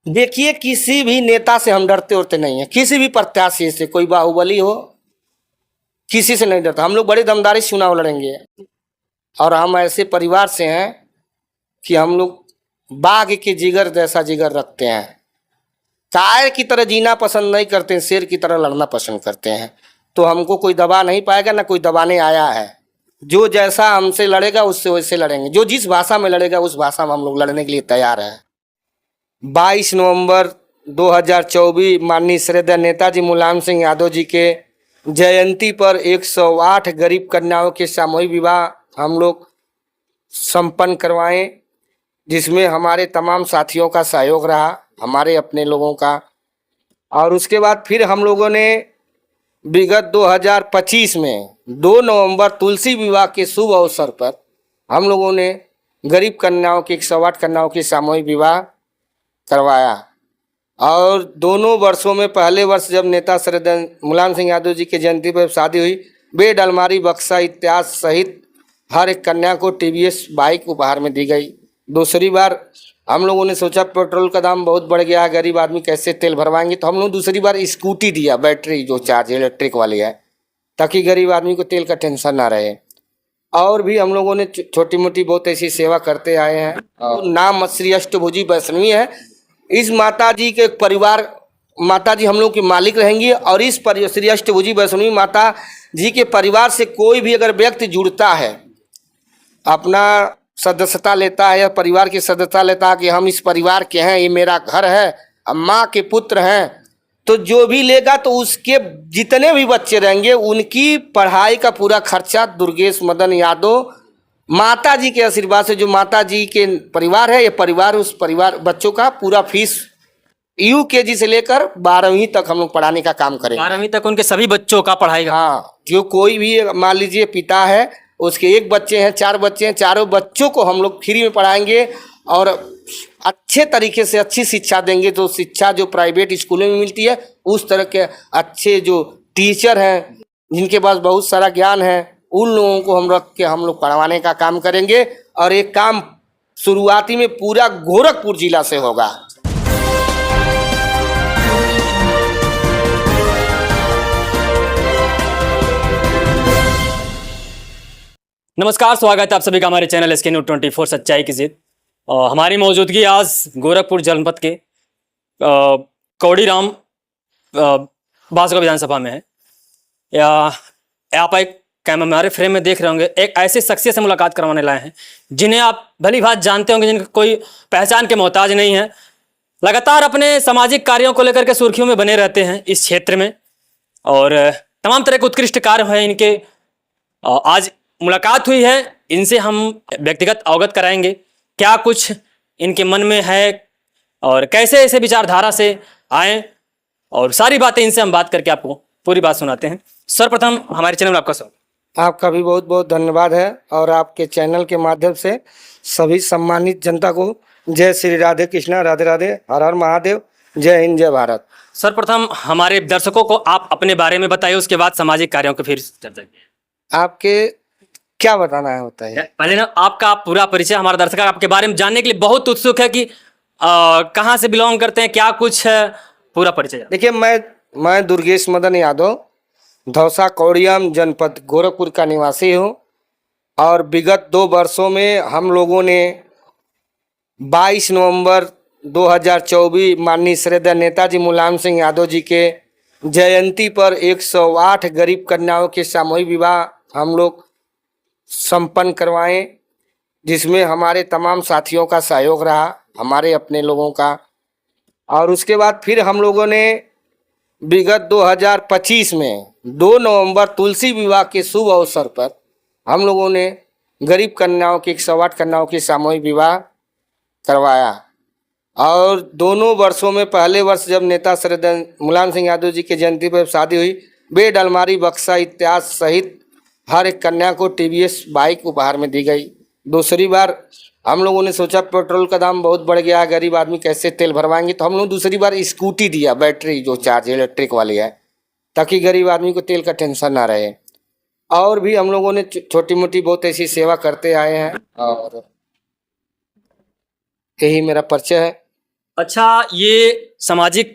देखिए, किसी भी नेता से हम डरते उड़ते नहीं है, किसी भी प्रत्याशी से, कोई बाहुबली हो, किसी से नहीं डरता। हम लोग बड़ी दमदारी से चुनाव लड़ेंगे और हम ऐसे परिवार से हैं कि हम लोग बाघ के जिगर जैसा जिगर रखते हैं। कायर की तरह जीना पसंद नहीं करते हैं, शेर की तरह लड़ना पसंद करते हैं। तो हमको कोई दबा नहीं पाएगा, ना कोई दबाने आया है। जो जैसा हमसे लड़ेगा उससे वैसे लड़ेंगे, जो जिस भाषा में लड़ेगा उस भाषा में हम लोग लड़ने के लिए तैयार हैं। 22 नवंबर 2024 माननीय श्रद्धेय नेताजी मुलायम सिंह यादव जी के जयंती पर 108 गरीब कन्याओं के सामूहिक विवाह हम लोग संपन्न करवाएं, जिसमें हमारे तमाम साथियों का सहयोग रहा, हमारे अपने लोगों का। और उसके बाद फिर हम लोगों ने विगत 2025 में 2 नवंबर तुलसी विवाह के शुभ अवसर पर हम लोगों ने गरीब कन्याओं के 108 कन्याओं के सामूहिक विवाह करवाया। और दोनों वर्षों में पहले वर्ष जब नेता श्रद्धेय मुलायम सिंह यादव जी की जयंती पर शादी हुई, बेड, अलमारी, बक्सा इत्यादि सहित हर एक कन्या को टीवीएस बाइक उपहार में दी गई। दूसरी बार हम लोगों ने सोचा पेट्रोल का दाम बहुत बढ़ गया है, गरीब आदमी कैसे तेल भरवाएंगे, तो हम लोग दूसरी बार स्कूटी दिया, बैटरी जो चार्ज इलेक्ट्रिक वाली है, ताकि गरीब आदमी को तेल का टेंशन ना रहे। और भी हम लोगों ने छोटी मोटी बहुत ऐसी सेवा करते आए हैं। और नाम श्री अष्टभुजी वैष्णवी है। इस माता जी के परिवार, माता जी हम लोग की मालिक रहेंगी। और इस श्री अष्टभुजी वैष्णवी माता जी के परिवार से कोई भी अगर व्यक्ति जुड़ता है, अपना सदस्यता लेता है या परिवार की सदस्यता लेता है कि हम इस परिवार के हैं, ये मेरा घर है, हम माँ के पुत्र हैं, तो जो भी लेगा तो उसके जितने भी बच्चे रहेंगे उनकी पढ़ाई का पूरा खर्चा दुर्गेश मदन यादव माता जी के आशीर्वाद से, जो माता जी के परिवार है, ये परिवार उस परिवार बच्चों का पूरा फीस UKG से लेकर 12वीं तक हम लोग पढ़ाने का काम करेंगे। 12वीं तक उनके सभी बच्चों का पढ़ाई का? हाँ, जो कोई भी मान लीजिए पिता है, उसके एक बच्चे हैं, 4 बच्चे हैं, चारों बच्चों को हम लोग फ्री में पढ़ाएंगे और अच्छे तरीके से अच्छी शिक्षा देंगे। जो शिक्षा जो प्राइवेट स्कूलों में मिलती है, उस तरह के अच्छे जो टीचर हैं जिनके पास बहुत सारा ज्ञान है, उन लोगों को हम रख के हम लोग पढ़वाने का काम करेंगे। और एक काम शुरुआती में पूरा गोरखपुर जिला से होगा। नमस्कार, स्वागत है आप सभी का हमारे चैनल SK News 24 सच्चाई की जिद। हमारी मौजूदगी आज गोरखपुर जनपद के कौड़ीराम बांसगांव विधानसभा में है। आप एक कैमरा हमारे फ्रेम में देख रहे होंगे, एक ऐसे शख्सियत से मुलाकात करवाने लाए हैं जिन्हें आप भली भांति जानते होंगे, जिनका कोई पहचान के मोहताज नहीं है। लगातार अपने सामाजिक कार्यों को लेकर के सुर्खियों में बने रहते हैं इस क्षेत्र में और तमाम तरह के उत्कृष्ट कार्य हैं इनके। आज मुलाकात हुई है, इनसे हम व्यक्तिगत अवगत कराएंगे क्या कुछ इनके मन में है और कैसे ऐसे विचारधारा से आए, और सारी बातें इनसे हम बात करके आपको पूरी बात सुनाते हैं। सर्वप्रथम हमारे चैनल में आपका स्वागत। आपका भी बहुत बहुत धन्यवाद है। और आपके चैनल के माध्यम से सभी सम्मानित जनता को जय श्री राधे कृष्णा, राधे राधे, हर हर महादेव, जय हिंद, जय भारत। सर्वप्रथम हमारे दर्शकों को आप अपने बारे में बताइए, उसके बाद सामाजिक कार्यों को फिर चर्चा करें। आपके क्या बताना है होता है? पहले ना आपका पूरा परिचय, हमारा दर्शक आपके बारे में जानने के लिए बहुत उत्सुक है कि कहाँ से बिलोंग करते हैं, क्या कुछ है, पूरा परिचय। देखिए, मैं दुर्गेश मदन यादव धौसा कौड़ियाम जनपद गोरखपुर का निवासी हूँ। और विगत 2 वर्षों में हम लोगों ने 22 नवंबर 2024 माननीय श्रद्धेय नेताजी मुलायम सिंह यादव जी के जयंती पर 108 गरीब कन्याओं के सामूहिक विवाह हम लोग संपन्न करवाएं, जिसमें हमारे तमाम साथियों का सहयोग रहा, हमारे अपने लोगों का। और उसके बाद फिर हम लोगों ने विगत 2025 में 2 नवंबर तुलसी विवाह के शुभ अवसर पर हम लोगों ने गरीब कन्याओं के 108 कन्याओं के सामूहिक विवाह करवाया। और दोनों वर्षों में पहले वर्ष जब नेता श्रद्धेय मुलायम सिंह यादव जी की जयंती पर शादी हुई, बेड, अलमारी, बक्सा इत्यादि सहित हर एक कन्या को टीवीएस बाइक उपहार में दी गई। दूसरी बार हम लोगों ने सोचा पेट्रोल का दाम बहुत बढ़ गया है, गरीब आदमी कैसे तेल भरवाएंगे, तो हम लोग दूसरी बार स्कूटी दिया, बैटरी जो चार्ज इलेक्ट्रिक वाली है, ताकि गरीब आदमी को तेल का टेंशन ना रहे। और भी हम लोगों ने छोटी मोटी बहुत ऐसी सेवा करते आए हैं। और यही मेरा परिचय है। अच्छा, ये सामाजिक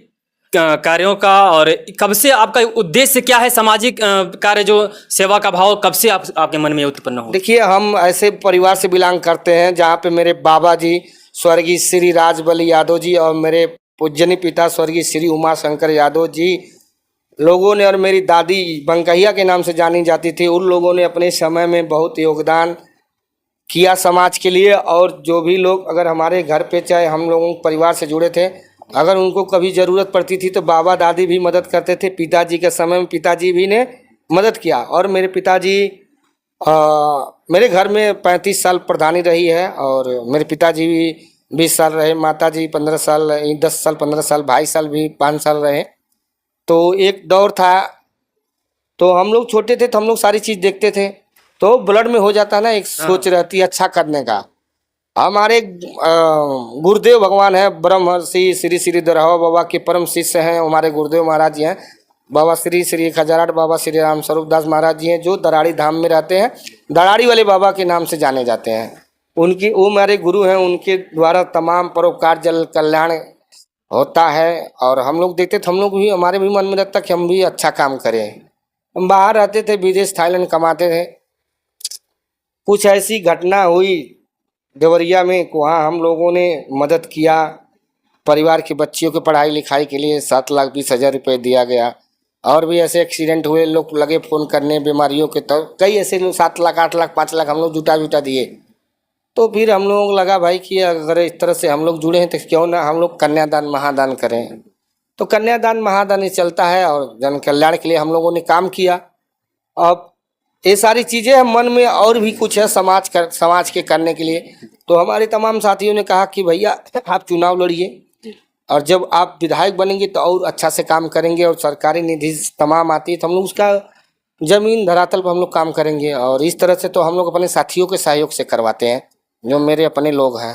कार्यों का, और कब से आपका उद्देश्य क्या है? सामाजिक कार्य जो सेवा का भाव कब से आपके मन में उत्पन्न हो? देखिए, हम ऐसे परिवार से बिलोंग करते हैं जहाँ पे मेरे बाबा जी स्वर्गीय श्री राजबली यादव जी और मेरे पूजनीय पिता स्वर्गीय श्री उमा शंकर यादव जी लोगों ने, और मेरी दादी बंकैया के नाम से जानी जाती थी, उन लोगों ने अपने समय में बहुत योगदान किया समाज के लिए। और जो भी लोग अगर हमारे घर पे, चाहे हम लोगों परिवार से जुड़े थे, अगर उनको कभी ज़रूरत पड़ती थी तो बाबा दादी भी मदद करते थे। पिताजी के समय में पिताजी भी ने मदद किया। और मेरे पिताजी मेरे घर में 35 साल प्रधानी रही है, और मेरे पिताजी भी 20 साल रहे, माताजी 15 साल, 10 साल 15 साल, भाई साल भी 5 साल रहे। तो एक दौर था, तो हम लोग छोटे थे तो हम लोग सारी चीज़ देखते थे, तो ब्लड में हो जाता है ना, एक सोच रहती है अच्छा करने का। हमारे गुरुदेव भगवान है ब्रह्मर्षि श्री श्री दरहवा बाबा के परम शिष्य हैं, हमारे गुरुदेव महाराज जी हैं, बाबा श्री श्री खजाराट बाबा श्री राम स्वरूप दास महाराज जी हैं, जो दराड़ी धाम में रहते हैं, दराड़ी वाले बाबा के नाम से जाने जाते हैं। उनकी, वो हमारे गुरु हैं, उनके द्वारा तमाम परोपकार जल कल्याण होता है। और हम लोग देखते थे, हम लोग भी, हमारे भी मन में रहता कि हम भी अच्छा काम करें। हम बाहर रहते थे, विदेश थाईलैंड कमाते थे। कुछ ऐसी घटना हुई देवरिया में, वहाँ हम लोगों ने मदद किया। परिवार की बच्चियों की पढ़ाई लिखाई के लिए 7,20,000 रुपये दिया गया। और भी ऐसे एक्सीडेंट हुए, लोग लगे फ़ोन करने बीमारियों के, तो कई ऐसे लोग 7 लाख 8 लाख 5 लाख हम लोग जुटा दिए। तो फिर हम लोगों को लगा भाई कि अगर इस तरह से हम लोग जुड़े हैं तो क्यों ना हम लोग कन्यादान महादान करें। तो कन्यादान महादान ही चलता है, और जन कल्याण के लिए हम लोगों ने काम किया। अब ये सारी चीज़ें हैं मन में, और भी कुछ है समाज के करने के लिए। तो हमारे तमाम साथियों ने कहा कि भैया आप चुनाव लड़िए, और जब आप विधायक बनेंगे तो और अच्छा से काम करेंगे, और सरकारी निधि तमाम आती है तो हम लोग उसका ज़मीन धरातल पर हम लोग काम करेंगे। और इस तरह से तो हम लोग अपने साथियों के सहयोग से करवाते हैं, जो मेरे अपने लोग हैं।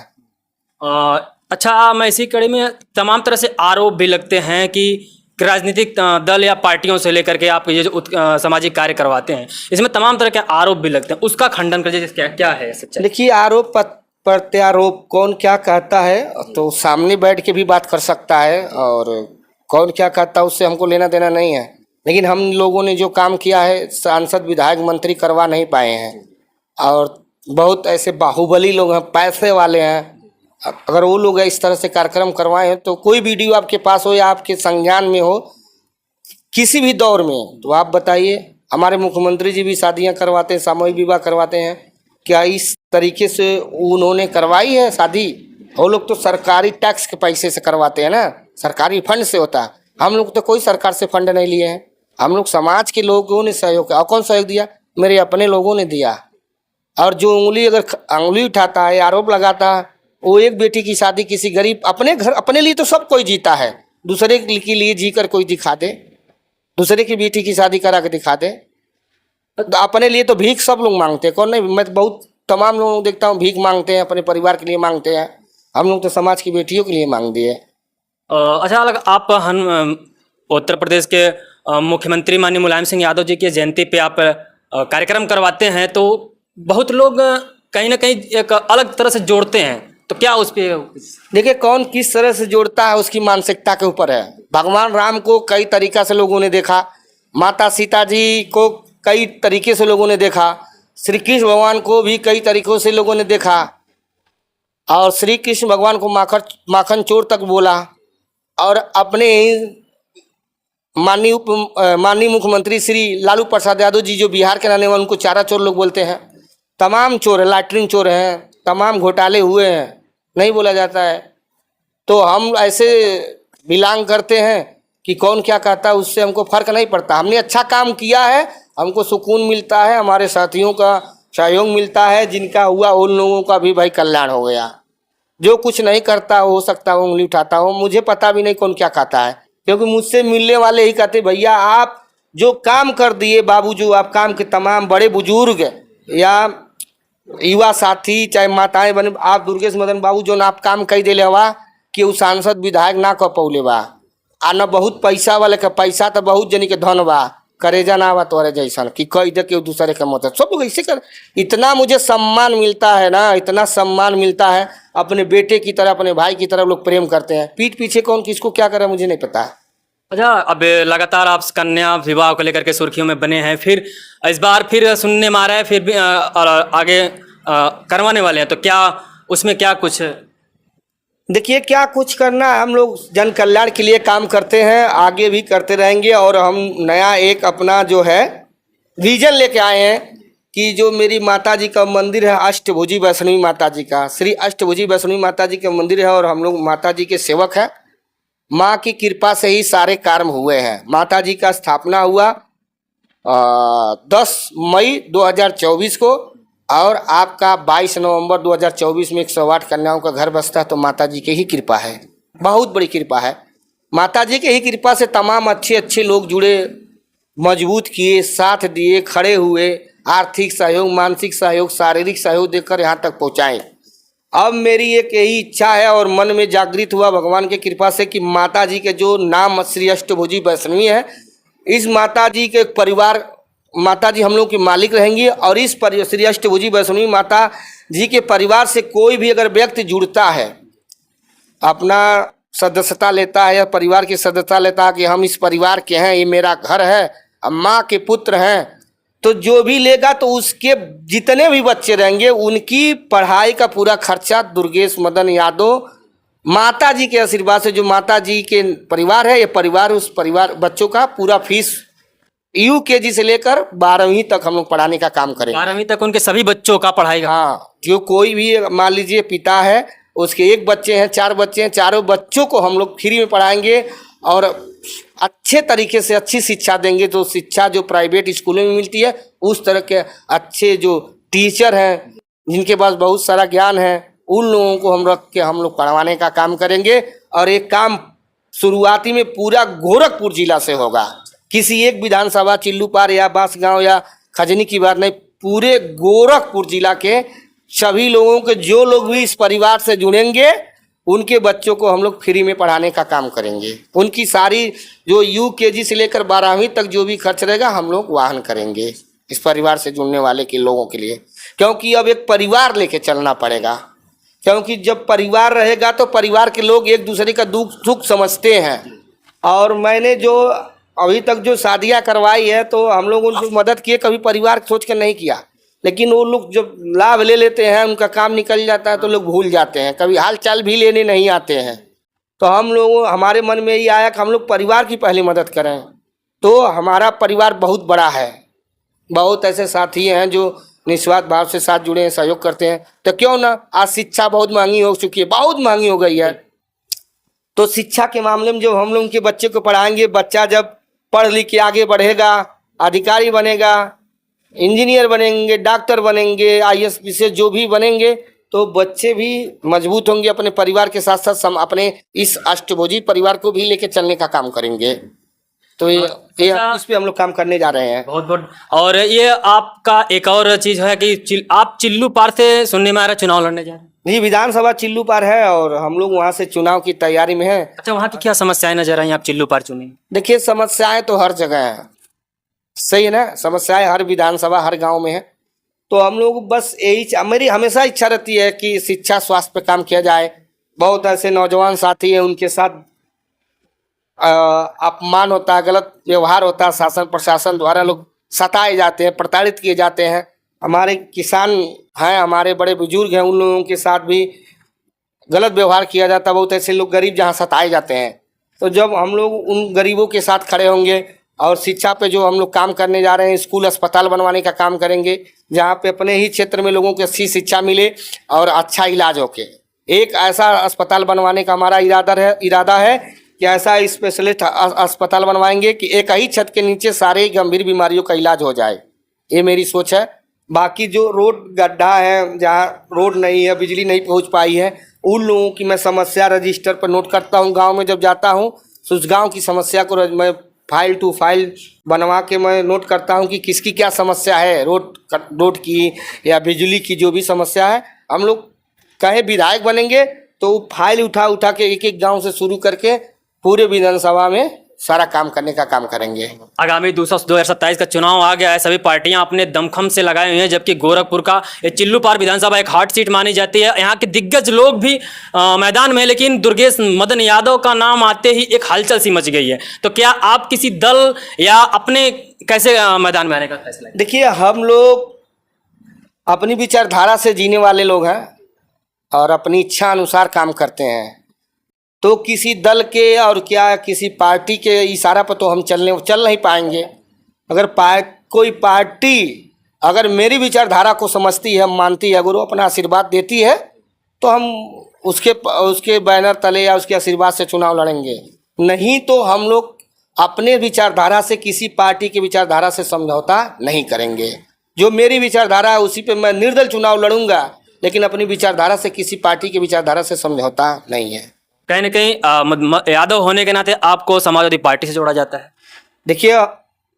अच्छा, मैं इसी कड़ी में तमाम तरह से आरोप भी लगते हैं कि राजनीतिक दल या पार्टियों से लेकर के आप ये जो सामाजिक कार्य करवाते हैं, इसमें तमाम तरह के आरोप भी लगते हैं, उसका खंडन करिए, क्या है सच्चाई? देखिए, आरोप प्रत्यारोप कौन क्या कहता है तो सामने बैठ के भी बात कर सकता है, और कौन क्या कहता है उससे हमको लेना देना नहीं है। लेकिन हम लोगों ने जो काम किया है, सांसद विधायक मंत्री करवा नहीं पाए हैं। और बहुत ऐसे बाहुबली लोग हैं, पैसे वाले हैं, अगर वो लोग इस तरह से कार्यक्रम करवाए हैं, तो कोई वीडियो आपके पास हो या आपके संज्ञान में हो किसी भी दौर में, तो आप बताइए। हमारे मुख्यमंत्री जी भी शादियां करवाते हैं, सामूहिक विवाह करवाते हैं, क्या इस तरीके से उन्होंने करवाई है शादी? वो लोग तो सरकारी टैक्स के पैसे से करवाते हैं ना, सरकारी फंड से होता है। हम लोग तो कोई सरकार से फंड नहीं लिए हैं, हम लोग समाज के लोगों ने सहयोग किया। और कौन सहयोग दिया? मेरे अपने लोगों ने दिया। और जो उंगली उठाता है, आरोप लगाता है, वो एक बेटी की शादी किसी गरीब, अपने घर, अपने लिए तो सब कोई जीता है, दूसरे के लिए जी कर कोई दिखा दे, दूसरे की बेटी की शादी करा के दिखा दे। अपने लिए तो भीख सब लोग मांगते हैं, कौन नहीं? मैं तो बहुत तमाम लोगों को देखता हूँ भीख मांगते हैं, अपने परिवार के लिए मांगते हैं। हम लोग तो समाज की बेटियों के लिए मांग दिए। अच्छा, आप उत्तर प्रदेश के मुख्यमंत्री माननीय मुलायम सिंह यादव जी की जयंती पे आप कार्यक्रम करवाते हैं, तो बहुत लोग कहीं ना कहीं एक अलग तरह से जोड़ते हैं, तो क्या उस पर? देखिए, कौन किस तरह से जोड़ता है उसकी मानसिकता के ऊपर है। भगवान राम को कई तरीक़ा से लोगों ने देखा, माता सीता जी को कई तरीके से लोगों ने देखा, श्री कृष्ण भगवान को भी कई तरीक़ों से लोगों ने देखा, और श्री कृष्ण भगवान को माखन चोर तक बोला। और अपने माननीय मुख्यमंत्री श्री लालू प्रसाद यादव जी, जो बिहार के रहने वाले, उनको चारा चोर लोग बोलते हैं। तमाम चोर है, लैटरिन चोर हैं, तमाम घोटाले हुए हैं, नहीं बोला जाता है। तो हम ऐसे बिलोंग करते हैं कि कौन क्या कहता है उससे हमको फ़र्क नहीं पड़ता। हमने अच्छा काम किया है, हमको सुकून मिलता है, हमारे साथियों का सहयोग मिलता है, जिनका हुआ उन लोगों का भी भाई कल्याण हो गया। जो कुछ नहीं करता हो सकता है उंगली उठाता हो, मुझे पता भी नहीं कौन क्या कहता है, क्योंकि मुझसे मिलने वाले ही कहते भैया आप जो काम कर दिए बाबू, जो आप काम के तमाम बड़े बुजुर्ग या युवा साथी चाहे माताएं बने, आप दुर्गेश मदन बाबू जो ना आप काम कई दिले हवा कि उ सांसद विधायक ना कह पौले बा, आ न बहुत पैसा वाले का पैसा तो बहुत जनी के धन बा, करेजा ना तोरे जैसा कि कह दे के दूसरे का मत सब लोग ऐसे कर। इतना मुझे सम्मान मिलता है ना, इतना सम्मान मिलता है, अपने बेटे की तरह अपने भाई की तरह लोग प्रेम करते हैं। पीठ पीछे कौन किसको क्या करे मुझे नहीं पता है। अच्छा, अब लगातार आप कन्या विवाह को लेकर के सुर्खियों में बने हैं, फिर इस बार फिर सुनने में आ रहा है फिर भी और आगे करवाने वाले हैं, तो क्या उसमें क्या कुछ देखिए क्या कुछ करना है, हम लोग जन कल्याण के लिए काम करते हैं, आगे भी करते रहेंगे। और हम नया एक अपना जो है विजन लेके आए हैं कि जो मेरी माता जी का मंदिर है अष्टभुजी वैष्णवी माता जी का, श्री अष्टभुजी वैष्णवी माता जी का मंदिर है और हम लोग माता जी के सेवक हैं। माँ की कृपा से ही सारे कार्य हुए हैं। माता जी का स्थापना हुआ 10 मई 2024 को और आपका 22 नवंबर 2024 में 108 कन्याओं का घर बसता है। तो माता जी की ही कृपा है, बहुत बड़ी कृपा है। माता जी के ही कृपा से तमाम अच्छे अच्छे लोग जुड़े, मजबूत किए, साथ दिए, खड़े हुए, आर्थिक सहयोग, मानसिक सहयोग, शारीरिक सहयोग देकर यहाँ तक पहुँचाएँ। अब मेरी एक यही इच्छा है और मन में जागृत हुआ भगवान की कृपा से कि माता जी के जो नाम श्री अष्टभुजी वैष्णवी है, इस माता जी के परिवार, माता जी हम लोग की मालिक रहेंगी। और इस श्री अष्टभुजी वैष्णवी माता जी के परिवार से कोई भी अगर व्यक्ति जुड़ता है, अपना सदस्यता लेता है या परिवार की सदस्यता लेता है कि हम इस परिवार के हैं, ये मेरा घर है, माँ के पुत्र हैं, तो जो भी लेगा तो उसके जितने भी बच्चे रहेंगे उनकी पढ़ाई का पूरा खर्चा दुर्गेश मदन यादव माता जी के आशीर्वाद से, जो माता जी के परिवार है, ये परिवार उस परिवार बच्चों का पूरा फीस UKG से लेकर 12वीं तक हम लोग पढ़ाने का काम करेंगे। 12वीं तक उनके सभी बच्चों का पढ़ाई का? हाँ, जो कोई भी मान लीजिए पिता है, उसके एक बच्चे हैं, 4 बच्चे हैं, चारों बच्चों को हम लोग फ्री में पढ़ाएंगे और अच्छे तरीके से अच्छी शिक्षा देंगे। तो शिक्षा जो प्राइवेट स्कूलों में मिलती है, उस तरह के अच्छे जो टीचर हैं जिनके पास बहुत सारा ज्ञान है, उन लोगों को हम रख के हम लोग पढ़वाने का काम करेंगे। और एक काम शुरुआती में पूरा गोरखपुर जिला से होगा, किसी एक विधानसभा चिल्लूपार या बांसगांव या खजनी की बात नहीं, पूरे गोरखपुर जिला के सभी लोगों के जो लोग भी इस परिवार से जुड़ेंगे उनके बच्चों को हम लोग फ्री में पढ़ाने का काम करेंगे। उनकी सारी जो UKG से लेकर 12वीं तक जो भी खर्च रहेगा हम लोग वहन करेंगे इस परिवार से जुड़ने वाले के लोगों के लिए। क्योंकि अब एक परिवार लेके चलना पड़ेगा, क्योंकि जब परिवार रहेगा तो परिवार के लोग एक दूसरे का दुख सुख समझते हैं। और मैंने जो अभी तक जो शादियाँ करवाई है तो हम लोग उनको मदद किए, कभी परिवार सोच कर नहीं किया, लेकिन वो लोग जब लाभ ले लेते हैं, उनका काम निकल जाता है तो लोग भूल जाते हैं, कभी हाल चाल भी लेने नहीं आते हैं। तो हम लोग, हमारे मन में ये आया कि हम लोग परिवार की पहले मदद करें। तो हमारा परिवार बहुत बड़ा है, बहुत ऐसे साथी हैं जो निस्वार्थ भाव से साथ जुड़े हैं, सहयोग करते हैं। तो क्यों ना, आज शिक्षा बहुत महंगी हो चुकी है, बहुत महंगी हो गई है। तो शिक्षा के मामले में जब हम लोग उनके बच्चे को पढ़ाएंगे, बच्चा जब पढ़ लिख के आगे बढ़ेगा, अधिकारी बनेगा, इंजीनियर बनेंगे, डॉक्टर बनेंगे, IAS से जो भी बनेंगे, तो बच्चे भी मजबूत होंगे। अपने परिवार के साथ साथ हम अपने इस अष्टभुजी परिवार को भी लेके चलने का काम करेंगे। तो ये इस पे हम लोग काम करने जा रहे हैं। बहुत बहुत। और ये आपका एक और चीज है कि आप चिल्लूपार से सुनने में आ रहा है चुनाव लड़ने जा रहे हैं? जी, विधानसभा चिल्लूपार है और हम लोग वहाँ से चुनाव की तैयारी में हैं। अच्छा, वहाँ की क्या समस्याएं नजर आई आप चिल्लूपार चुने? देखिए, समस्याएं तो हर जगह हैं, सही है ना, समस्याएं हर विधानसभा हर गांव में है। तो हम लोग बस यही, मेरी हमेशा इच्छा रहती है कि शिक्षा स्वास्थ्य पे काम किया जाए। बहुत ऐसे नौजवान साथी हैं, उनके साथ अपमान होता है, गलत व्यवहार होता है, शासन प्रशासन द्वारा लोग सताए जाते हैं, प्रताड़ित किए जाते हैं। हमारे किसान हैं, हमारे बड़े बुजुर्ग हैं, उन लोगों के साथ भी गलत व्यवहार किया जाता है। बहुत ऐसे लोग गरीब जहाँ सताए जाते हैं। तो जब हम लोग उन गरीबों के साथ खड़े होंगे और शिक्षा पे जो हम लोग काम करने जा रहे हैं, स्कूल अस्पताल बनवाने का काम करेंगे, जहाँ पे अपने ही क्षेत्र में लोगों को अच्छी शिक्षा मिले और अच्छा इलाज होके। एक ऐसा अस्पताल बनवाने का हमारा इरादा है कि ऐसा स्पेशलिस्ट अस्पताल बनवाएंगे कि एक ही छत के नीचे सारे गंभीर बीमारियों का इलाज हो जाए। ये मेरी सोच है। बाकी जो रोड गड्ढा है, जहाँ रोड नहीं है, बिजली नहीं पहुँच पाई है, उन लोगों की मैं समस्या रजिस्टर पर नोट करता हूँ। गाँव में जब जाता हूँ तो उस गाँव की समस्या को मैं फाइल टू फाइल बनवा के मैं नोट करता हूँ कि किसकी क्या समस्या है, रोड की या बिजली की जो भी समस्या है। हम लोग कहीं विधायक बनेंगे तो फाइल उठा के एक एक गांव से शुरू करके पूरे विधानसभा में सारा काम करने का काम करेंगे। आगामी 2027 का चुनाव आ गया है, सभी पार्टियां अपने दमखम से लगाए हुए हैं, जबकि गोरखपुर का ये चिल्लूपार विधानसभा एक हॉट सीट मानी जाती है। यहाँ के दिग्गज लोग भी मैदान में हैं, लेकिन दुर्गेश मदन यादव का नाम आते ही एक हलचल सी मच गई है। तो क्या आप किसी दल या अपने कैसे मैदान में आने का फैसला किया? देखिए, हम लोग अपनी विचारधारा से जीने वाले लोग हैं और अपनी इच्छा अनुसार काम करते हैं। तो किसी दल के और क्या किसी पार्टी के इशारा पर तो हम चल नहीं पाएंगे। अगर कोई पार्टी अगर मेरी विचारधारा को समझती है, मानती है, अगर वो अपना आशीर्वाद देती है तो हम उसके बैनर तले या उसके आशीर्वाद से चुनाव लड़ेंगे। नहीं तो हम लोग अपने विचारधारा से किसी पार्टी की विचारधारा से समझौता नहीं करेंगे। जो मेरी विचारधारा है उसी पे मैं निर्दल चुनाव लड़ूंगा, लेकिन अपनी विचारधारा से किसी पार्टी की विचारधारा से समझौता नहीं है। कहीं ना कहीं यादव होने के नाते आपको समाजवादी पार्टी से जोड़ा जाता है। देखिए,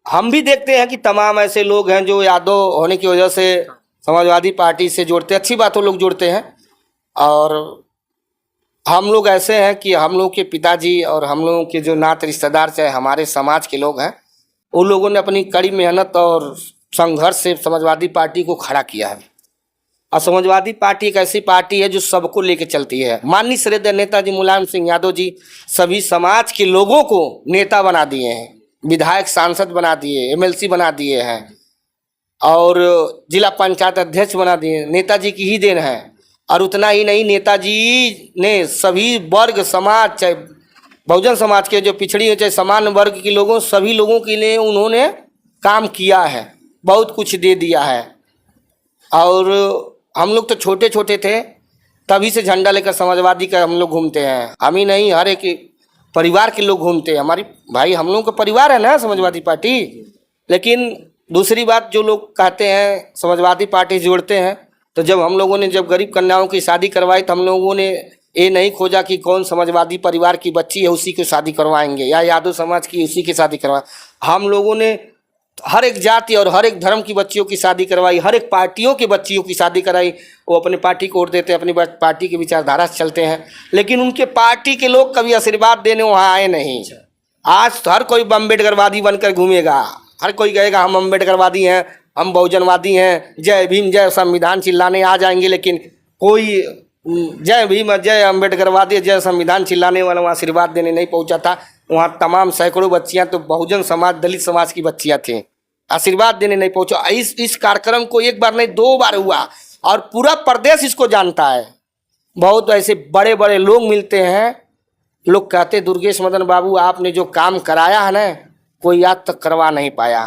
हम भी देखते हैं कि तमाम ऐसे लोग हैं जो यादव होने की वजह से समाजवादी पार्टी से जोड़ते हैं, अच्छी बातों लोग जोड़ते हैं। और हम लोग ऐसे हैं कि हम लोग के पिताजी और हम लोगों के जो नात रिश्तेदार चाहे हमारे समाज के लोग हैं, उन लोगों ने अपनी कड़ी मेहनत और संघर्ष से समाजवादी पार्टी को खड़ा किया है। और समाजवादी पार्टी एक ऐसी पार्टी है जो सबको लेके चलती है। माननीय श्रद्धेय नेताजी मुलायम सिंह यादव जी सभी समाज के लोगों को नेता बना दिए हैं, विधायक सांसद बना दिए, एमएलसी बना दिए हैं और जिला पंचायत अध्यक्ष बना दिए। नेताजी की ही देन है। और उतना ही नहीं, नेताजी ने सभी वर्ग समाज, चाहे बहुजन समाज के जो पिछड़ी हो चाहे सामान्य वर्ग के लोगों, सभी लोगों के लिए उन्होंने काम किया है, बहुत कुछ दे दिया है। और हम लोग तो छोटे छोटे थे तभी से झंडा लेकर समाजवादी का हम लोग घूमते हैं। हम ही नहीं, हर एक परिवार के लोग घूमते हैं। हमारी भाई हम लोगों का परिवार है ना समाजवादी पार्टी। लेकिन दूसरी बात, जो लोग कहते हैं समाजवादी पार्टी जोड़ते हैं, तो जब हम लोगों ने जब गरीब कन्याओं की शादी करवाई तो हम लोगों ने ये नहीं खोजा कि कौन समाजवादी परिवार की बच्ची है उसी की शादी करवाएंगे या यादव समाज की उसी की शादी करवाएं। हम लोगों ने हर एक जाति और हर एक धर्म की बच्चियों की शादी करवाई, हर एक पार्टियों की बच्चियों की शादी कराई। वो अपने पार्टी को वोट देते हैं, अपनी पार्टी की विचारधारा से चलते हैं, लेकिन उनके पार्टी के लोग कभी आशीर्वाद देने वहाँ आए नहीं। आज तो हर कोई अम्बेडकरवादी बनकर घूमेगा, हर कोई कहेगा हम अम्बेडकरवादी हैं, हम बहुजनवादी हैं, जय भीम जय संविधान चिल्लाने आ जाएंगे। लेकिन कोई जय भीम जय अम्बेडकरवादी जय संविधान चिल्लाने वाला वहाँ आशीर्वाद देने नहीं पहुँचा था। वहाँ तमाम सैकड़ों बच्चियाँ तो बहुजन समाज, दलित समाज की बच्चियाँ थी, आशीर्वाद देने नहीं पहुँचा। इस कार्यक्रम को एक बार नहीं 2 बार हुआ और पूरा प्रदेश इसको जानता है। बहुत ऐसे बड़े बड़े लोग मिलते हैं, लोग कहते दुर्गेश मदन बाबू आपने जो काम कराया है ना, कोई आज तक करवा नहीं पाया।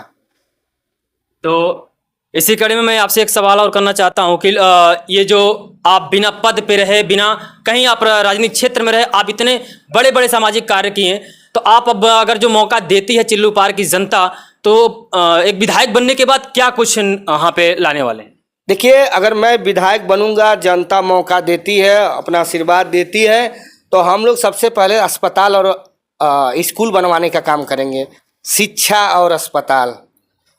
तो इसी कड़ी में मैं आपसे एक सवाल और करना चाहता हूँ कि ये जो आप बिना पद पे रहे, बिना कहीं आप राजनीतिक क्षेत्र में रहे, आप इतने बड़े बड़े सामाजिक कार्य किए, तो आप अब अगर जो मौका देती है चिल्लूपार की जनता, तो एक विधायक बनने के बाद क्या कुछ यहाँ पे लाने वाले हैं? देखिए, अगर मैं विधायक बनूंगा, जनता मौका देती है, अपना आशीर्वाद देती है, तो हम लोग सबसे पहले अस्पताल और स्कूल बनवाने का काम करेंगे, शिक्षा और अस्पताल।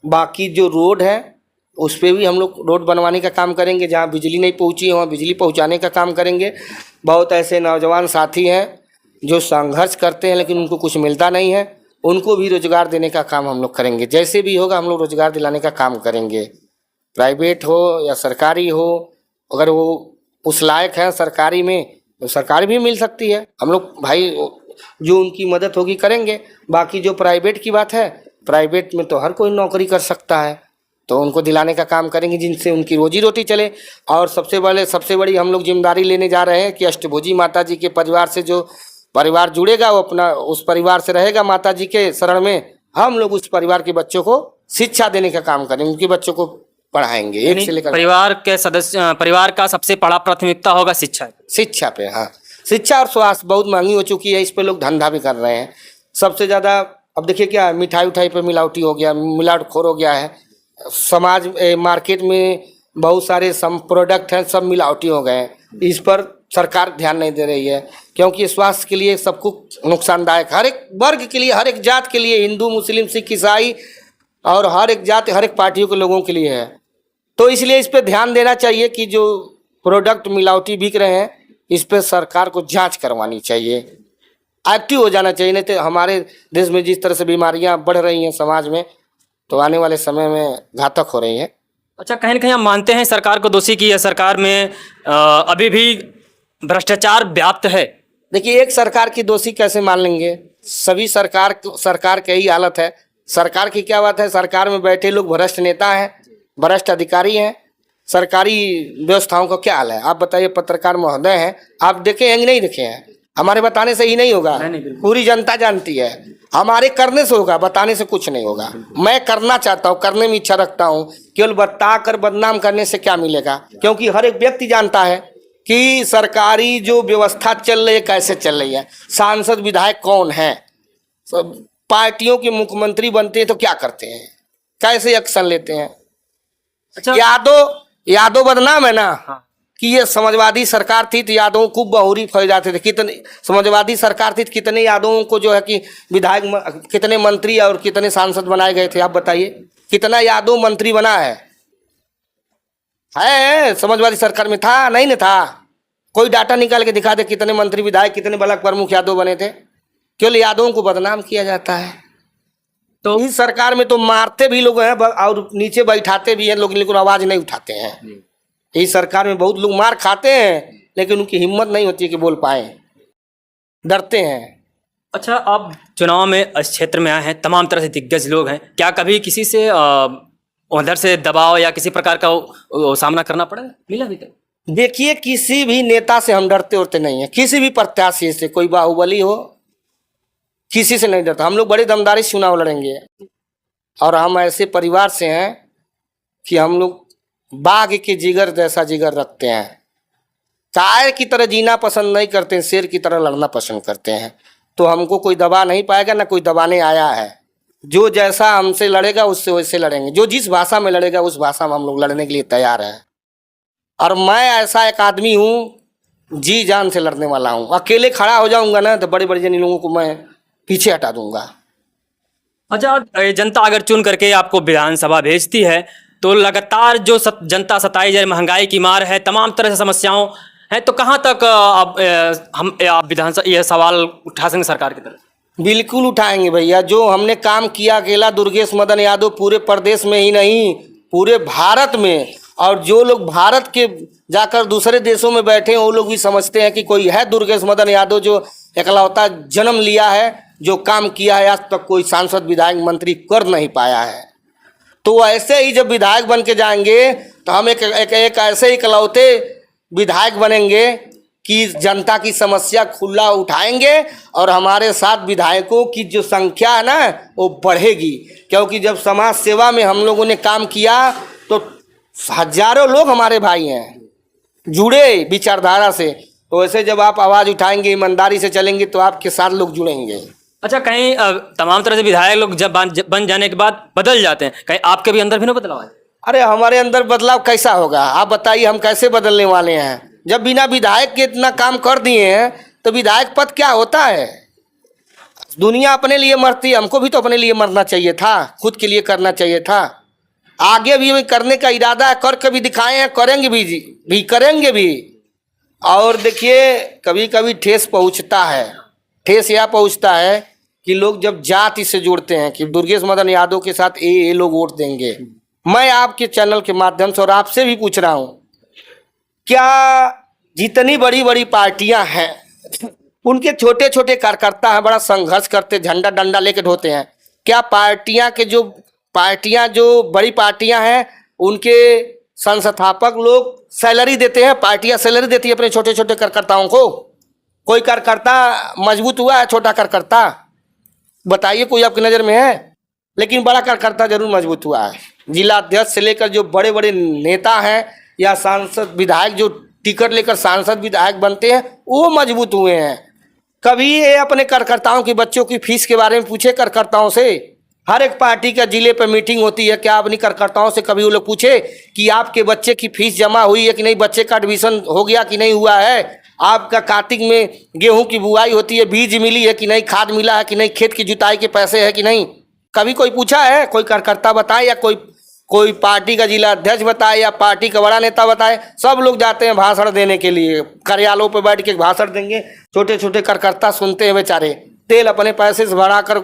बाकी जो रोड है उस पर भी हम लोग रोड बनवाने का काम करेंगे। जहाँ बिजली नहीं पहुँची है वहाँ बिजली पहुँचाने का काम करेंगे। बहुत ऐसे नौजवान साथी हैं जो संघर्ष करते हैं लेकिन उनको कुछ मिलता नहीं है, उनको भी रोजगार देने का काम हम लोग करेंगे। जैसे भी होगा हम लोग रोजगार दिलाने का काम करेंगे, प्राइवेट हो या सरकारी हो। अगर वो उस लायक है सरकारी में तो सरकारी भी मिल सकती है। हम लोग भाई जो उनकी मदद होगी करेंगे। बाकी जो प्राइवेट की बात है, प्राइवेट में तो हर कोई नौकरी कर सकता है, तो उनको दिलाने का काम करेंगे जिनसे उनकी रोजी रोटी चले। और सबसे बड़ी हम लोग जिम्मेदारी लेने जा रहे हैं कि अष्टभुजी माता जी के परिवार से जो परिवार जुड़ेगा वो अपना उस परिवार से रहेगा माता जी के शरण में। हम लोग उस परिवार के बच्चों को शिक्षा देने का काम करेंगे, उनके बच्चों को पढ़ाएंगे एक से लेकर। परिवार का सबसे बड़ा प्राथमिकता होगा शिक्षा पे। हाँ, शिक्षा और स्वास्थ्य बहुत महंगी हो चुकी है, इस पे लोग धंधा भी कर रहे हैं सबसे ज़्यादा। अब देखिए क्या मिठाई उठाई पे मिलावटी हो गया, मिलावटखोर हो गया है समाज। मार्केट में बहुत सारे प्रोडक्ट हैं सब मिलावटी हो गए हैं। इस पर सरकार ध्यान नहीं दे रही है क्योंकि स्वास्थ्य के लिए सब कुछ नुकसानदायक, हर एक वर्ग के लिए, हर एक जात के लिए, हिंदू मुस्लिम सिख ईसाई और हर एक जात हर एक पार्टियों के लोगों के लिए है। तो इसलिए इस पर ध्यान देना चाहिए कि जो प्रोडक्ट मिलावटी बिक रहे हैं इस पर सरकार को जांच करवानी चाहिए। एक्टिव हो जाना चाहिए, नहीं तो हमारे देश में जिस तरह से बीमारियां बढ़ रही हैं समाज में, तो आने वाले समय में घातक हो रही हैं। अच्छा, कहीं ना कहीं हम मानते हैं सरकार को दोषी की, या सरकार में अभी भी भ्रष्टाचार व्याप्त है? देखिए, एक सरकार की दोषी कैसे मान लेंगे? सभी सरकार की यही हालत है। सरकार की क्या बात है? सरकार में बैठे लोग भ्रष्ट नेता हैं, भ्रष्ट अधिकारी हैं। सरकारी व्यवस्थाओं का क्या हाल है आप बताइए? पत्रकार महोदय हैं, आप देखे हैं कि नहीं देखे हैं? हमारे बताने से ही नहीं होगा, पूरी जनता जानती है। हमारे करने से होगा, बताने से कुछ नहीं होगा। मैं करना चाहता हूँ, करने में इच्छा रखता हूँ, केवल बता कर बदनाम करने से क्या मिलेगा? क्योंकि हर एक व्यक्ति जानता है कि सरकारी जो व्यवस्था चल रही है कैसे चल रही है, सांसद विधायक कौन है, सब पार्टियों के मुख्यमंत्री बनते हैं तो क्या करते हैं, कैसे एक्शन लेते हैं। अच्छा, यादव बदनाम है ना। हाँ। कि ये समाजवादी सरकार थी तो यादवों को बहुरी फैल जाते थे। कितने समाजवादी सरकार थी तो कितने यादवों को जो है कि विधायक, कितने मंत्री और कितने सांसद बनाए गए थे आप बताइए? कितना यादव मंत्री बना है समाजवादी सरकार में? था नहीं ना था? कोई डाटा निकाल के दिखा दे कितने मंत्री विधायक, कितने ब्लॉक प्रमुख यादव बने थे? केवल यादवों को बदनाम किया जाता है। तो इस सरकार में तो मारते भी लोग हैं और नीचे बैठाते भी हैं लोग, लेकिन आवाज नहीं उठाते हैं। इस सरकार में बहुत लोग मार खाते हैं लेकिन उनकी हिम्मत नहीं होती है कि बोल पाए, डरते हैं। अच्छा, आप चुनाव में इस क्षेत्र में आए हैं, तमाम तरह से दिग्गज लोग हैं, क्या कभी किसी से उधर से दबाव या किसी प्रकार का सामना करना पड़ा, मिला अभी तक? देखिए, किसी भी नेता से हम डरते उड़ते नहीं है, किसी भी प्रत्याशी से, कोई बाहुबली हो, किसी से नहीं डरता। हम लोग बड़े दमदारी से चुनाव लड़ेंगे और हम ऐसे परिवार से हैं कि हम लोग बाघ के जिगर जैसा जिगर रखते हैं। कायर की तरह जीना पसंद नहीं करते हैं, शेर की तरह लड़ना पसंद करते हैं। तो हमको कोई दबा नहीं पाएगा, ना कोई दबाने आया है। जो जैसा हमसे लड़ेगा उससे वैसे लड़ेंगे, जो जिस भाषा में लड़ेगा उस भाषा में हम लोग लड़ने के लिए तैयार हैं। और मैं ऐसा एक आदमी हूँ, जी जान से लड़ने वाला हूँ। अकेले खड़ा हो जाऊंगा ना तो बड़े बड़े जन लोगों को मैं पीछे हटा दूंगा। अच्छा, जनता अगर चुन करके आपको विधानसभा भेजती है तो लगातार जो जनता सताई जा रही, महंगाई की मार है, तमाम तरह से समस्याओं हैं, तो कहाँ तक आप विधानसभा यह सवाल उठा सकेंगे सरकार की तरफ? बिल्कुल उठाएंगे भैया। जो हमने काम किया अकेला दुर्गेश मदन यादव पूरे प्रदेश में ही नहीं, पूरे भारत में, और जो लोग भारत के जाकर दूसरे देशों में बैठे हैं वो लोग भी समझते हैं कि कोई है दुर्गेश मदन यादव जो इकलौता जन्म लिया है, जो काम किया है आज तक कोई सांसद विधायक मंत्री कर नहीं पाया है। तो ऐसे ही जब विधायक बन के जाएंगे तो हम एक ऐसे इकलौते विधायक बनेंगे कि जनता की समस्या खुला उठाएंगे और हमारे साथ विधायकों की जो संख्या है ना वो बढ़ेगी। क्योंकि जब समाज सेवा में हम लोगों ने काम किया तो हजारों लोग हमारे भाई हैं जुड़े विचारधारा से। तो वैसे जब आप आवाज़ उठाएंगे, ईमानदारी से चलेंगे तो आपके साथ लोग जुड़ेंगे। अच्छा, कहीं तमाम तरह से विधायक लोग जब बन जाने के बाद बदल जाते हैं, कहीं आपके भी अंदर भी ना बदलाव आए? अरे हमारे अंदर बदलाव कैसा होगा आप बताइए? हम कैसे बदलने वाले हैं? जब बिना विधायक के इतना काम कर दिए हैं तो विधायक पद क्या होता है? दुनिया अपने लिए मरती है, हमको भी तो अपने लिए मरना चाहिए था, खुद के लिए करना चाहिए था। आगे भी करने का इरादा है, करके भी दिखाए हैं, करेंगे भी करेंगे भी। और देखिए, कभी कभी ठेस पहुंचता है। ठेस यह पहुंचता है कि लोग जब जाति से जोड़ते हैं कि दुर्गेश मदन यादव के साथ ये लोग वोट देंगे। मैं आपके चैनल के माध्यम से और आपसे भी पूछ रहा हूं, क्या जितनी बड़ी बड़ी पार्टियां हैं उनके छोटे छोटे कार्यकर्ता हैं, बड़ा संघर्ष करते, झंडा डंडा लेके ढोते हैं? क्या पार्टियां जो बड़ी पार्टियां हैं उनके संस्थापक लोग सैलरी देते हैं? पार्टियां सैलरी देती है अपने छोटे छोटे कार्यकर्ताओं को? कोई कार्यकर्ता मजबूत हुआ है? छोटा कार्यकर्ता बताइए, कोई आपकी नज़र में है? लेकिन बड़ा कार्यकर्ता जरूर मजबूत हुआ है। जिला अध्यक्ष से लेकर जो बड़े बड़े नेता हैं या सांसद विधायक जो टिकट लेकर सांसद विधायक बनते हैं वो मजबूत हुए हैं। कभी ये अपने कार्यकर्ताओं की बच्चों की फीस के बारे में पूछे कार्यकर्ताओं से? हर एक पार्टी का जिले पर मीटिंग होती है, क्या अपनी कार्यकर्ताओं से कभी वो लोग पूछे कि आपके बच्चे की फीस जमा हुई है कि नहीं, बच्चे का एडमिशन हो गया कि नहीं हुआ है, आपका कार्तिक में गेहूं की बुआई होती है, बीज मिली है कि नहीं, खाद मिला है कि नहीं, खेत की जुताई के पैसे है कि नहीं? कभी कोई पूछा है? कोई कार्यकर्ता बताए या कोई कोई पार्टी का जिला अध्यक्ष बताए या पार्टी का बड़ा नेता बताए, सब लोग जाते हैं भाषण देने के लिए, कार्यालयों पर बैठ के भाषण देंगे। छोटे छोटे कार्यकर्ता सुनते हैं बेचारे, तेल अपने पैसे से भरा कर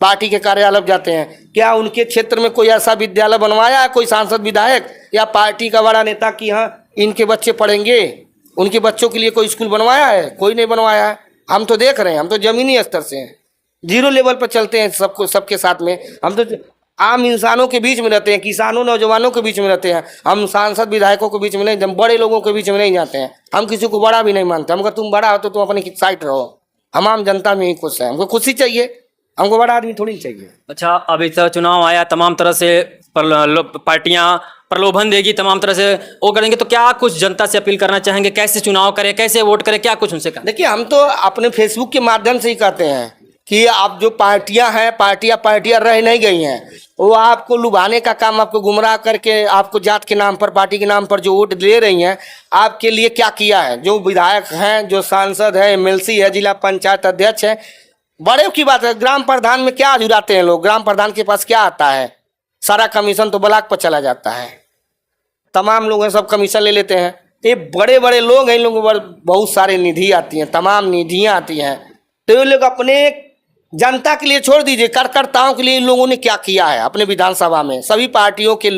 पार्टी के कार्यालय जाते हैं। क्या उनके क्षेत्र में कोई ऐसा विद्यालय बनवाया है कोई सांसद विधायक या पार्टी का बड़ा नेता कि हाँ इनके बच्चे पढ़ेंगे, उनके बच्चों के लिए कोई स्कूल बनवाया है? कोई नहीं बनवाया है। हम तो देख रहे हैं, हम तो जमीनी स्तर से हैं, जीरो लेवल पर चलते हैं सबको, सबके साथ में। हम तो आम इंसानों के बीच में रहते हैं, किसानों नौजवानों के बीच में रहते हैं। हम सांसद विधायकों के बीच में नहीं, हम बड़े लोगों के बीच में नहीं जाते हैं। हम किसी को बड़ा भी नहीं मानते। हम अगर तुम बड़ा हो तो तुम अपनी साइड रहो, हम आम जनता में ही खुश है। हमको खुशी चाहिए, हमको बड़ा आदमी थोड़ी चाहिए। अच्छा, अभी तो चुनाव आया, तमाम तरह से पार्टियां प्रलोभन देगी, तमाम तरह से वो करेंगे, तो क्या कुछ जनता से अपील करना चाहेंगे? कैसे चुनाव करें, कैसे वोट करें, क्या कुछ उनसे कहें? देखिए, हम तो अपने फेसबुक के माध्यम से ही कहते हैं कि आप जो पार्टियां हैं, पार्टियां रह नहीं गई हैं। वो आपको लुभाने का काम, आपको गुमराह करके, आपको जात के नाम पर, पार्टी के नाम पर जो वोट दे रही हैं, आपके लिए क्या किया है? जो विधायक हैं, जो सांसद है, एमएलसी है, जिला पंचायत अध्यक्ष है, बड़े की बात है। ग्राम प्रधान में क्या जुड़ाते हैं लोग? ग्राम प्रधान के पास क्या आता है? सारा कमीशन तो ब्लॉक पर चला जाता है। तमाम लोग हैं, सब कमीशन ले लेते हैं। ये बड़े बड़े लोग हैं, इन लोगों पर बहुत सारे निधि आती हैं, तमाम निधियाँ आती हैं। तो ये लोग अपने जनता के लिए छोड़ दीजिए, कार्यकर्ताओं के लिए इन लोगों ने क्या किया है अपने विधानसभा में? सभी पार्टियों के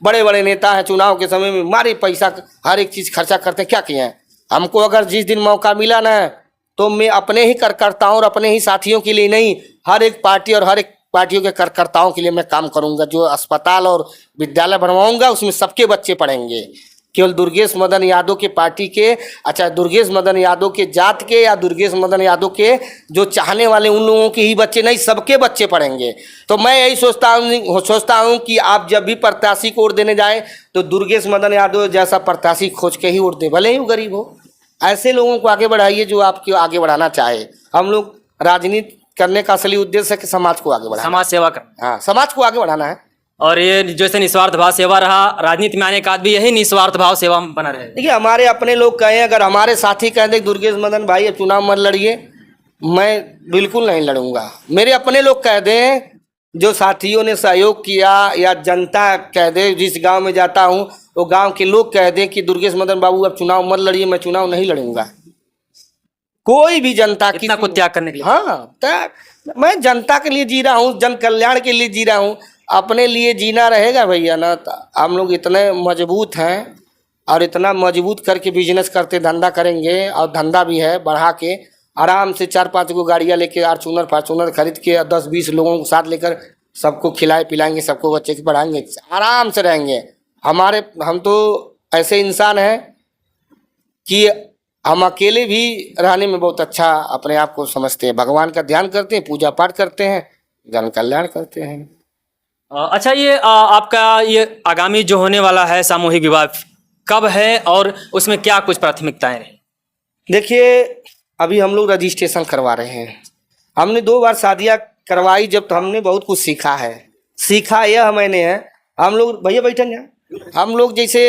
बड़े बड़े नेता हैं, चुनाव के समय में मारे पैसा हर एक चीज़ खर्चा करते हैं। क्या किए हैं? हमको अगर जिस दिन मौका मिला ना, तो मैं अपने ही कार्यकर्ताओं और अपने ही साथियों के लिए नहीं, हर एक पार्टी और हर एक पार्टियों के कार्यकर्ताओं के लिए मैं काम करूंगा। जो अस्पताल और विद्यालय बनवाऊंगा उसमें सबके बच्चे पढ़ेंगे। केवल दुर्गेश मदन यादव के पार्टी के, अच्छा दुर्गेश मदन यादव के जात के या दुर्गेश मदन यादव के जो चाहने वाले उन लोगों के ही बच्चे नहीं, सबके बच्चे पढ़ेंगे। तो मैं यही सोचता हूँ कि आप जब भी प्रत्याशी को वोट देने जाएं तो दुर्गेश मदन यादव जैसा प्रत्याशी खोज के ही वोट दें, भले ही वो गरीब हो। ऐसे लोगों को आगे बढ़ाइए जो आपको आगे बढ़ाना चाहे। हम लोग राजनीति करने का असली उद्देश्य है कि समाज को आगे बढ़ाना, समाज सेवा करना। हाँ, समाज को आगे बढ़ाना है। और ये जैसे निस्वार्थ भाव सेवा रहा, राजनीति में आने का भी यही निस्वार्थ भाव सेवा बना रहे। देखिए, हमारे अपने लोग कहें, अगर हमारे साथी कह दें दुर्गेश मदन भाई अब चुनाव मत लड़िए, मैं बिल्कुल नहीं लड़ूंगा। मेरे अपने लोग कह दें, जो साथियों ने सहयोग किया, या जनता कह दे, जिस गांव में जाता हूं वो गांव के लोग कह दें कि दुर्गेश मदन बाबू अब चुनाव मत लड़िए, मैं चुनाव नहीं लड़ूंगा। कोई भी जनता की इतना को त्याग करने के लिए, हाँ, मैं जनता के लिए जी रहा हूँ, जन कल्याण के लिए जी रहा हूँ। अपने लिए जीना रहेगा भैया ना। तो हम लोग इतने मजबूत हैं और इतना मजबूत करके बिजनेस करते, धंधा करेंगे, और धंधा भी है बढ़ा के, आराम से 4-5 गो गाड़ियाँ लेके, फार्चूनर खरीद के 10-20 लोगों को साथ लेकर सबको खिलाए पिलाएंगे, सबको बच्चे के पढ़ाएंगे, आराम से रहेंगे। हम तो ऐसे इंसान हैं कि हम अकेले भी रहने में बहुत अच्छा अपने आप को समझते हैं। भगवान का ध्यान करते हैं, पूजा पाठ करते हैं, जन कल्याण करते हैं। अच्छा, ये आपका ये आगामी जो होने वाला है सामूहिक विवाह कब है और उसमें क्या कुछ प्राथमिकताएं रही? देखिए, अभी हम लोग रजिस्ट्रेशन करवा रहे हैं। हमने 2 बार शादियाँ करवाई, जब तो हमने बहुत कुछ सीखा है। सीखा यह मैंने है, हम लोग भैया बैठेंगे, हम लोग जैसे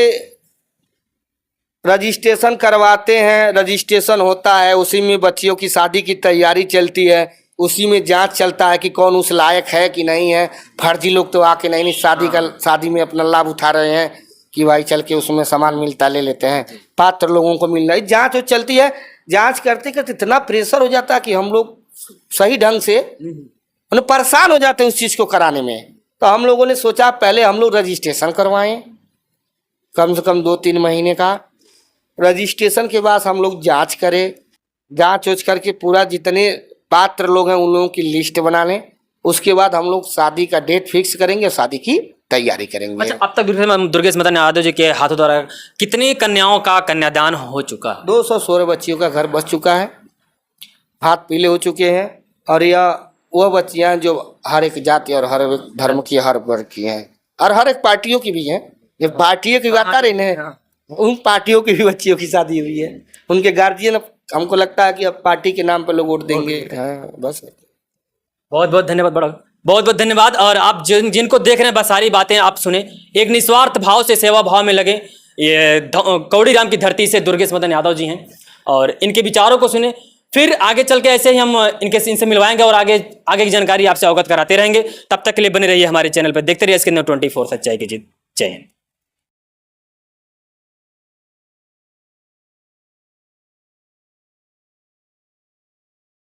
रजिस्ट्रेशन करवाते हैं, रजिस्ट्रेशन होता है, उसी में बच्चियों की शादी की तैयारी चलती है, उसी में जांच चलता है कि कौन उस लायक है कि नहीं है। फर्जी लोग तो आके नहीं शादी में अपना लाभ उठा रहे हैं कि भाई चल के उसमें सामान मिलता ले लेते हैं। पात्र लोगों को मिल रहा है, जांच चलती है। जांच करते करते इतना प्रेशर हो जाता है कि हम लोग सही ढंग से परेशान हो जाते हैं उस चीज़ को कराने में। तो हम लोगों ने सोचा पहले हम लोग रजिस्ट्रेशन करवाएं, कम से कम 2-3 महीने का। रजिस्ट्रेशन के बाद हम लोग जांच करें, जांच करके पूरा जितने पात्र लोग हैं उन लोगों की लिस्ट बना लें। उसके बाद हम लोग शादी का डेट फिक्स करेंगे, शादी की तैयारी करेंगे। अच्छा, अब तक दुर्गेश मदन यादव जी के हाथों द्वारा कितनी कन्याओं का कन्यादान हो चुका? 216 बच्चियों का घर बस चुका है, हाथ पीले हो चुके हैं। और यह वह बच्चियाँ जो हर एक जाति और हर एक धर्म की, हर वर्ग की हैं, और हर एक पार्टियों की भी हैं। ये पार्टियों की बात आ रही है, उन पार्टियों की भी बच्चियों की शादी हुई है। उनके गार्जियन, हमको लगता है कि अब पार्टी के नाम पर लोग वोट देंगे। हाँ, बस। बहुत बहुत धन्यवाद, बड़ा बहुत बहुत धन्यवाद। और आप जिनको देख रहे हैं बस सारी बातें आप सुने, एक निस्वार्थ भाव से सेवा भाव में लगे। ये कौड़ी राम की धरती से दुर्गेश मदन यादव जी हैं और इनके विचारों को सुने। फिर आगे चल के ऐसे ही हम इनसे मिलवाएंगे और आगे की जानकारी आपसे अवगत कराते रहेंगे। तब तक के लिए बने रहिए हमारे चैनल पर, देखते रहिए इसके 24 सच्चाई की जीत। जय हिंद।